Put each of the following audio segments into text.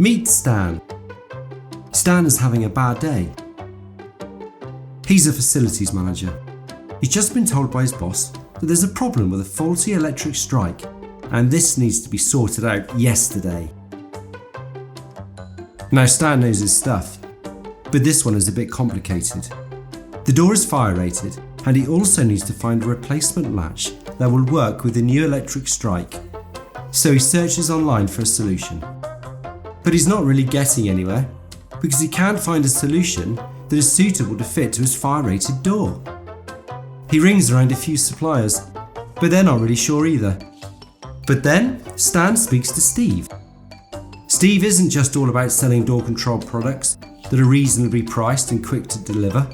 Meet Stan. Stan is having a bad day. He's a facilities manager. He's just been told by his boss that there's a problem with a faulty electric strike, and this needs to be sorted out yesterday. Now Stan knows his stuff, but this one is a bit complicated. The door is fire rated, and he also needs to find a replacement latch that will work with the new electric strike. So he searches online for a solution. But he's not really getting anywhere, because he can't find a solution that is suitable to fit to his fire rated door. He rings around a few suppliers, but they're not really sure either. But then Stan speaks to Steve. Steve isn't just all about selling door control products that are reasonably priced and quick to deliver.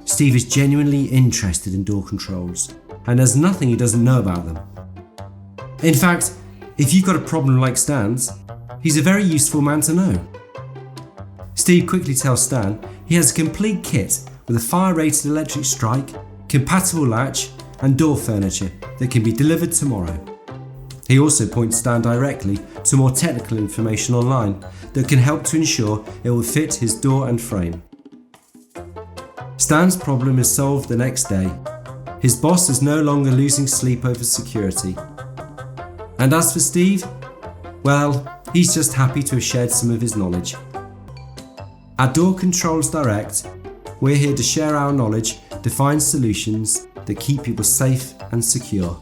Steve is genuinely interested in door controls, and there's nothing he doesn't know about them. In fact, if you've got a problem like Stan's, he's a very useful man to know. Steve quickly tells Stan he has a complete kit with a fire-rated electric strike, compatible latch and door furniture that can be delivered tomorrow. He also points Stan directly to more technical information online that can help to ensure it will fit his door and frame. Stan's problem is solved the next day. His boss is no longer losing sleep over security. And as for Steve, well, he's just happy to have shared some of his knowledge. At Door Controls Direct, we're here to share our knowledge to find solutions that keep people safe and secure.